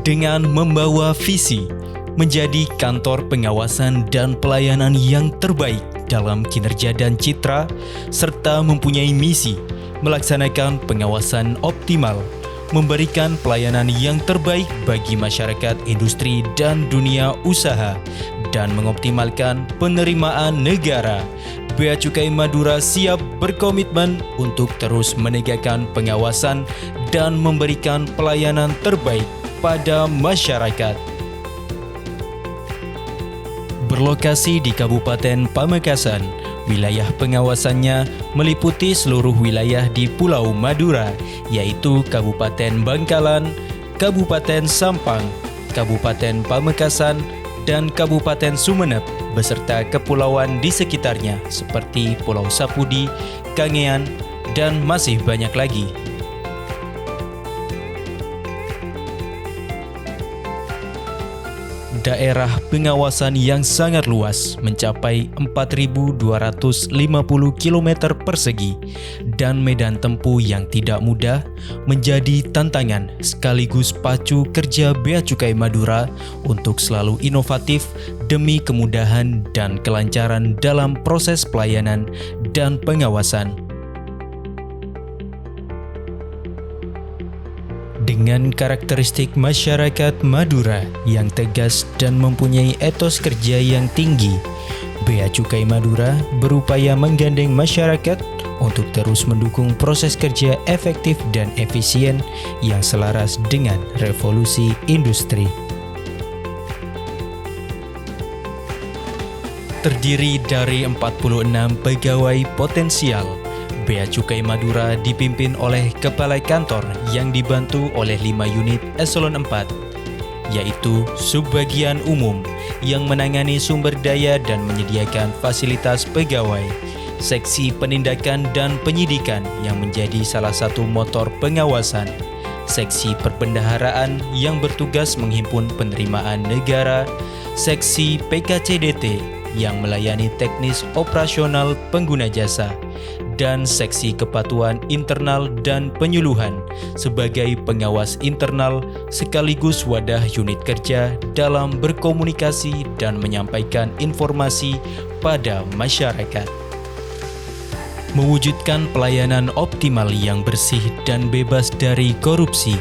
dengan membawa visi menjadi kantor pengawasan dan pelayanan yang terbaik dalam kinerja dan citra, serta mempunyai misi melaksanakan pengawasan optimal, memberikan pelayanan yang terbaik bagi masyarakat, industri, dan dunia usaha, dan mengoptimalkan penerimaan negara. Bea Cukai Madura siap berkomitmen untuk terus menegakkan pengawasan dan memberikan pelayanan terbaik pada masyarakat. Berlokasi di Kabupaten Pamekasan, wilayah pengawasannya meliputi seluruh wilayah di Pulau Madura, yaitu Kabupaten Bangkalan, Kabupaten Sampang, Kabupaten Pamekasan, dan Kabupaten Sumeneb, beserta kepulauan di sekitarnya seperti Pulau Sapudi, Kangean, dan masih banyak lagi. Daerah pengawasan yang sangat luas mencapai 4.250 km persegi dan medan tempuh yang tidak mudah menjadi tantangan sekaligus pacu kerja Bea Cukai Madura untuk selalu inovatif demi kemudahan dan kelancaran dalam proses pelayanan dan pengawasan. Dengan karakteristik masyarakat Madura yang tegas dan mempunyai etos kerja yang tinggi, Bea Cukai Madura berupaya menggandeng masyarakat untuk terus mendukung proses kerja efektif dan efisien yang selaras dengan revolusi industri. Terdiri dari 46 pegawai potensial, Bea Cukai Madura dipimpin oleh Kepala Kantor yang dibantu oleh 5 unit Eselon 4, yaitu Subbagian Umum yang menangani sumber daya dan menyediakan fasilitas pegawai, Seksi Penindakan dan Penyidikan yang menjadi salah satu motor pengawasan, Seksi Perbendaharaan yang bertugas menghimpun penerimaan negara, Seksi PKCDT yang melayani teknis operasional pengguna jasa, dan Seksi Kepatuhan Internal dan Penyuluhan sebagai pengawas internal sekaligus wadah unit kerja dalam berkomunikasi dan menyampaikan informasi pada masyarakat. Mewujudkan pelayanan optimal yang bersih dan bebas dari korupsi,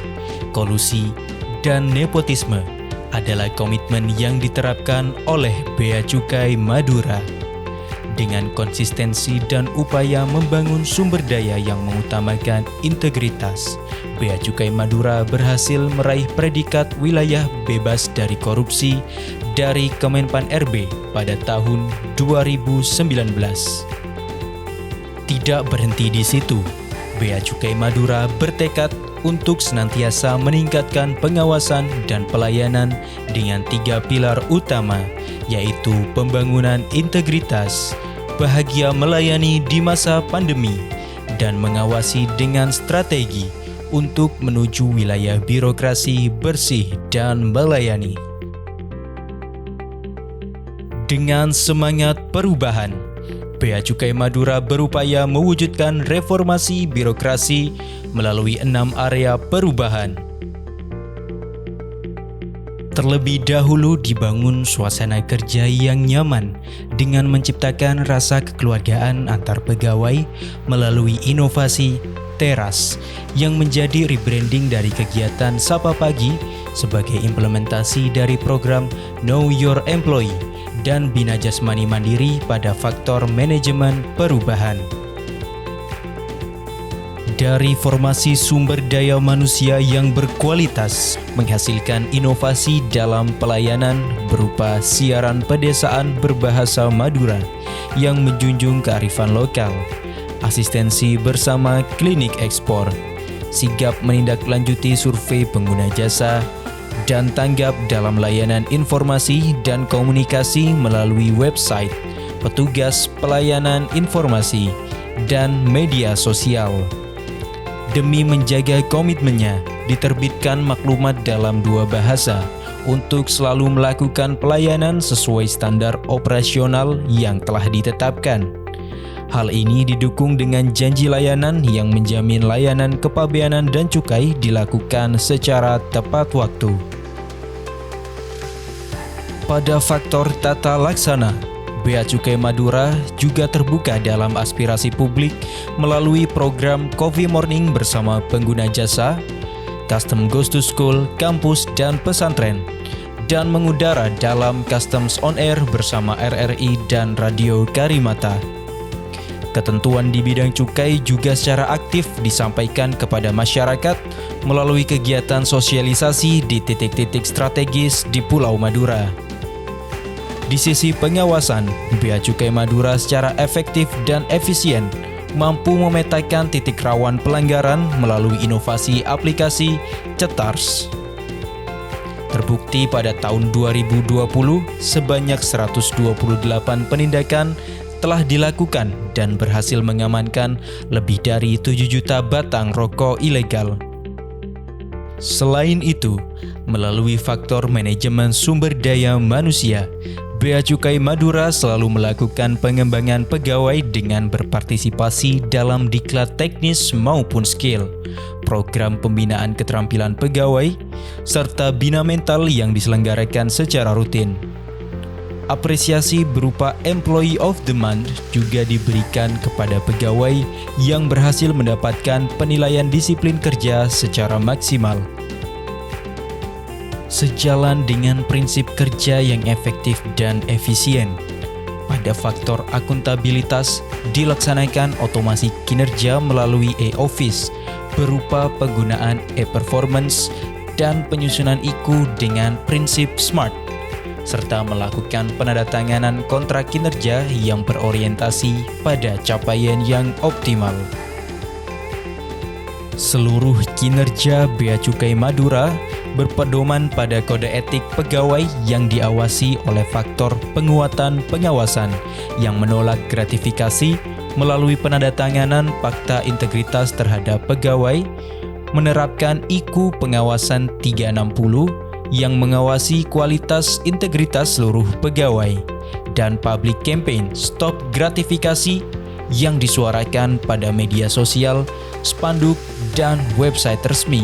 kolusi, dan nepotisme adalah komitmen yang diterapkan oleh Bea Cukai Madura. Dengan konsistensi dan upaya membangun sumber daya yang mengutamakan integritas, Bea Cukai Madura berhasil meraih predikat wilayah bebas dari korupsi dari Kemenpan RB pada tahun 2019. Tidak berhenti di situ, Bea Cukai Madura bertekad untuk senantiasa meningkatkan pengawasan dan pelayanan dengan 3 pilar utama, yaitu pembangunan integritas, bahagia melayani di masa pandemi, dan mengawasi dengan strategi untuk menuju wilayah birokrasi bersih dan melayani. Dengan semangat perubahan, Bea Cukai Madura berupaya mewujudkan reformasi birokrasi melalui 6 area perubahan. Terlebih dahulu dibangun suasana kerja yang nyaman dengan menciptakan rasa kekeluargaan antar pegawai melalui inovasi Teras yang menjadi rebranding dari kegiatan Sapa Pagi sebagai implementasi dari program Know Your Employee dan Bina Jasmani Mandiri pada faktor manajemen perubahan. Dari formasi sumber daya manusia yang berkualitas menghasilkan inovasi dalam pelayanan berupa siaran pedesaan berbahasa Madura yang menjunjung kearifan lokal, asistensi bersama klinik ekspor, sigap menindaklanjuti survei pengguna jasa, dan tanggap dalam layanan informasi dan komunikasi melalui website, petugas pelayanan informasi, dan media sosial. Demi menjaga komitmennya, diterbitkan maklumat dalam 2 bahasa untuk selalu melakukan pelayanan sesuai standar operasional yang telah ditetapkan. Hal ini didukung dengan janji layanan yang menjamin layanan kepabeanan dan cukai dilakukan secara tepat waktu. Pada faktor tata laksana, Bea Cukai Madura juga terbuka dalam aspirasi publik melalui program Coffee Morning bersama pengguna jasa, Custom Goes to School, kampus, dan pesantren, dan mengudara dalam Customs On Air bersama RRI dan Radio Karimata. Ketentuan di bidang cukai juga secara aktif disampaikan kepada masyarakat melalui kegiatan sosialisasi di titik-titik strategis di Pulau Madura. Di sisi pengawasan, Bea Cukai Madura secara efektif dan efisien mampu memetakan titik rawan pelanggaran melalui inovasi aplikasi CETARS. Terbukti pada tahun 2020, sebanyak 128 penindakan telah dilakukan dan berhasil mengamankan lebih dari 7 juta batang rokok ilegal. Selain itu, melalui faktor manajemen sumber daya manusia, Bea Cukai Madura selalu melakukan pengembangan pegawai dengan berpartisipasi dalam diklat teknis maupun skill, program pembinaan keterampilan pegawai, serta bina mental yang diselenggarakan secara rutin. Apresiasi berupa Employee of the Month juga diberikan kepada pegawai yang berhasil mendapatkan penilaian disiplin kerja secara maksimal. Sejalan dengan prinsip kerja yang efektif dan efisien, pada faktor akuntabilitas dilaksanakan otomasi kinerja melalui e-office berupa penggunaan e-performance dan penyusunan IKU dengan prinsip SMART, serta melakukan penandatanganan kontrak kinerja yang berorientasi pada capaian yang optimal. Seluruh kinerja Bea Cukai Madura berpedoman pada kode etik pegawai yang diawasi oleh faktor penguatan pengawasan yang menolak gratifikasi melalui penandatanganan fakta integritas terhadap pegawai, menerapkan IKU pengawasan 360 yang mengawasi kualitas integritas seluruh pegawai, dan public campaign Stop Gratifikasi yang disuarakan pada media sosial, spanduk, dan website resmi.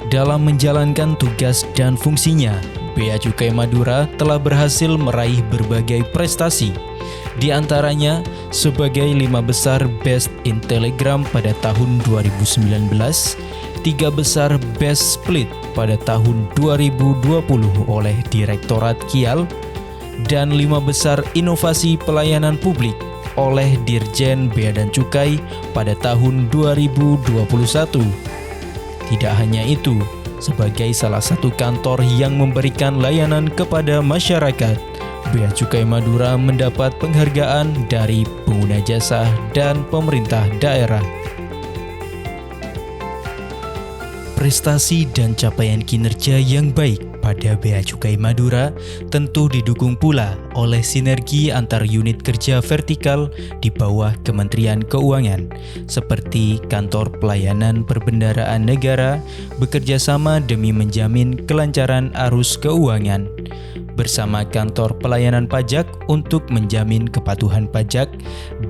Dalam menjalankan tugas dan fungsinya, Bea Cukai Madura telah berhasil meraih berbagai prestasi, di antaranya sebagai 5 besar Best in Telegram pada tahun 2019, 3 besar Best Split pada tahun 2020 oleh Direktorat Kial, dan 5 besar Inovasi Pelayanan Publik oleh Dirjen Bea dan Cukai pada tahun 2021. Tidak hanya itu, sebagai salah satu kantor yang memberikan layanan kepada masyarakat, Bea Cukai Madura mendapat penghargaan dari pengguna jasa dan pemerintah daerah. Prestasi dan capaian kinerja yang baik pada Bea Cukai Madura tentu didukung pula oleh sinergi antar unit kerja vertikal di bawah Kementerian Keuangan, seperti Kantor Pelayanan Perbendaharaan Negara bekerjasama demi menjamin kelancaran arus keuangan, bersama Kantor Pelayanan Pajak untuk menjamin kepatuhan pajak,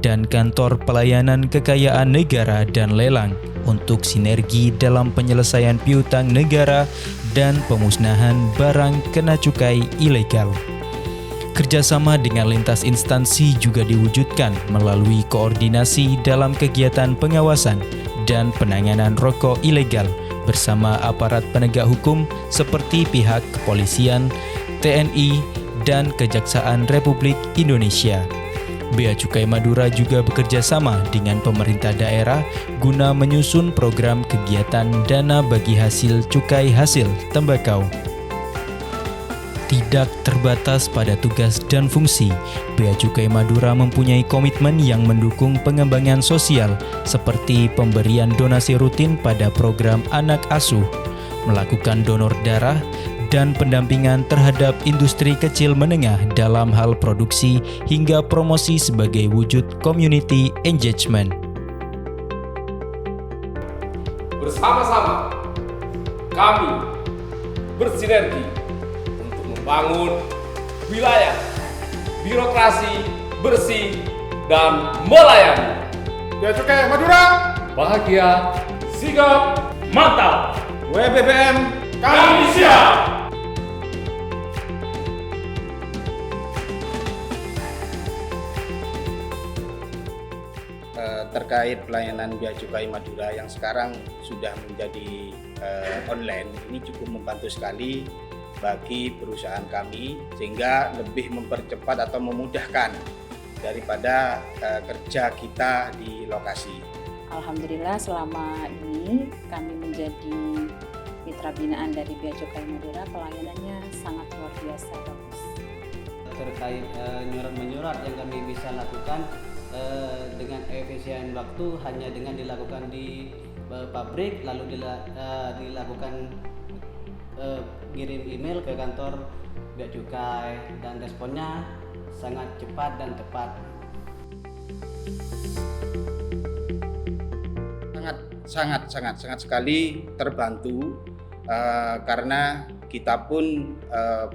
dan Kantor Pelayanan Kekayaan Negara dan Lelang untuk sinergi dalam penyelesaian piutang negara dan pemusnahan barang kena cukai ilegal. Kerjasama dengan lintas instansi juga diwujudkan melalui koordinasi dalam kegiatan pengawasan dan penanganan rokok ilegal bersama aparat penegak hukum seperti pihak kepolisian, TNI, dan Kejaksaan Republik Indonesia. Bea Cukai Madura juga bekerja sama dengan pemerintah daerah guna menyusun program kegiatan dana bagi hasil cukai hasil tembakau. Tidak terbatas pada tugas dan fungsi, Bea Cukai Madura mempunyai komitmen yang mendukung pengembangan sosial seperti pemberian donasi rutin pada program anak asuh, melakukan donor darah, dan pendampingan terhadap industri kecil menengah dalam hal produksi hingga promosi sebagai wujud community engagement. Bersama-sama, kami bersinergi untuk membangun wilayah birokrasi bersih dan melayani. Bea Cukai Madura, Bahagia, sigap, mantap. WBBM, Kami siap. terkait pelayanan Bea Cukai Madura yang sekarang sudah menjadi online, ini cukup membantu sekali bagi perusahaan kami sehingga lebih mempercepat atau memudahkan daripada kerja kita di lokasi. Alhamdulillah selama ini kami menjadi mitra binaan dari Bea Cukai Madura, pelayanannya sangat luar biasa bagus. Terkait menyurat yang kami bisa lakukan dengan efisien waktu hanya dengan dilakukan di pabrik, lalu dilakukan kirim email ke kantor Bea Cukai dan responnya sangat cepat dan tepat. Sangat sekali terbantu karena kita pun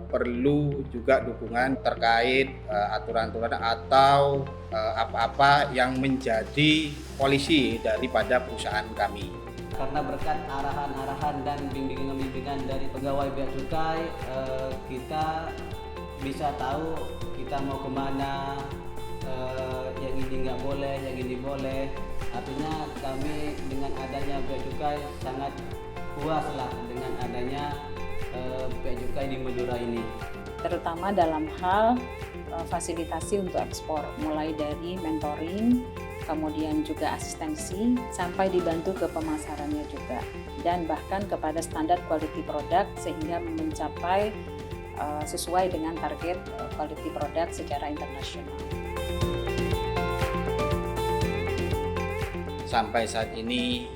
perlu juga dukungan terkait aturan-aturan atau apa-apa yang menjadi polisi daripada perusahaan kami. Karena berkat arahan-arahan dan bimbingan-bimbingan dari pegawai Bea Cukai, kita bisa tahu kita mau kemana, yang ini nggak boleh, yang ini boleh. Artinya kami dengan adanya Bea Cukai sangat puas lah dengan adanya Bea Cukai di Madura ini. Terutama dalam hal fasilitasi untuk ekspor, mulai dari mentoring, kemudian juga asistensi, sampai dibantu ke pemasarannya juga, dan bahkan kepada standar quality product sehingga mencapai sesuai dengan target quality product secara internasional. Sampai saat ini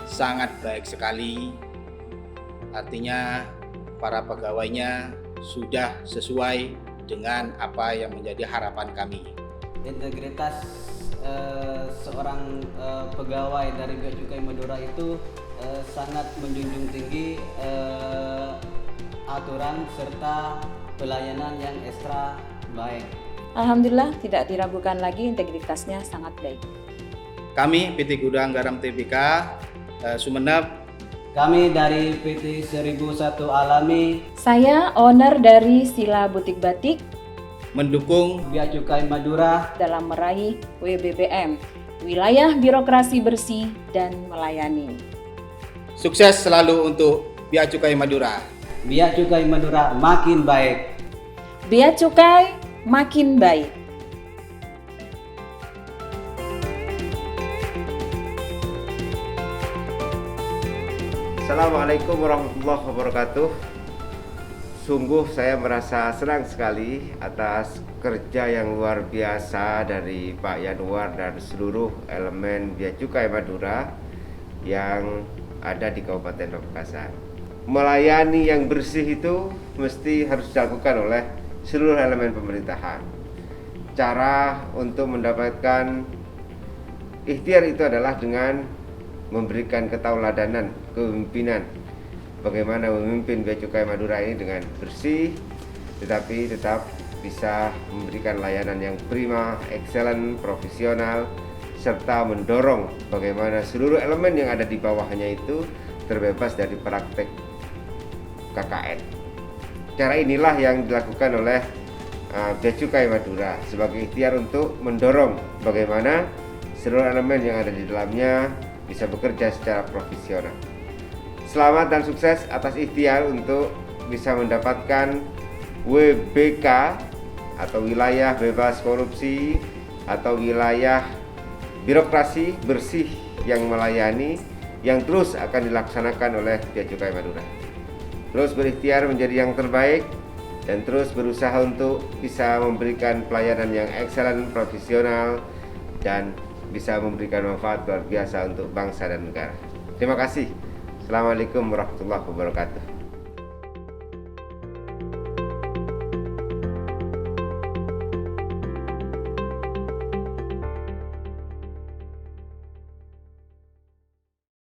sangat baik sekali, artinya para pegawainya sudah sesuai dengan apa yang menjadi harapan kami. Integritas seorang pegawai dari Bea Cukai Madura itu sangat menjunjung tinggi aturan serta pelayanan yang ekstra baik. Alhamdulillah tidak diragukan lagi, integritasnya sangat baik. Kami PT Gudang Garam Tbk Sumeneb. Kami dari PT 1001 Alami. Saya owner dari Sila Butik Batik Mendukung Bea Cukai Madura dalam meraih WBBM, Wilayah Birokrasi Bersih dan Melayani. Sukses selalu untuk Bea Cukai Madura. Bea Cukai Madura makin baik. Bea Cukai makin baik. Assalamualaikum warahmatullahi wabarakatuh. Sungguh saya merasa senang sekali atas kerja yang luar biasa dari Pak Yanuar dan seluruh elemen Bea Cukai Madura yang ada di Kabupaten Pamekasan. Melayani yang bersih itu mesti harus dilakukan oleh seluruh elemen pemerintahan. Cara untuk mendapatkan ikhtiar itu adalah dengan memberikan ketauladanan kepemimpinan, bagaimana memimpin Bea Cukai Madura ini dengan bersih, tetapi tetap bisa memberikan layanan yang prima, excellent, profesional, serta mendorong bagaimana seluruh elemen yang ada di bawahnya itu terbebas dari praktek KKN. Cara inilah yang dilakukan oleh Bea Cukai Madura sebagai ikhtiar untuk mendorong bagaimana seluruh elemen yang ada di dalamnya bisa bekerja secara profesional. Selamat dan sukses atas ikhtiar untuk bisa mendapatkan WBK atau wilayah bebas korupsi atau wilayah birokrasi bersih yang melayani, yang terus akan dilaksanakan oleh Bea Cukai Madura. Terus berikhtiar menjadi yang terbaik dan terus berusaha untuk bisa memberikan pelayanan yang excellent, profesional, dan bisa memberikan manfaat luar biasa untuk bangsa dan negara. Terima kasih. Assalamualaikum warahmatullahi wabarakatuh.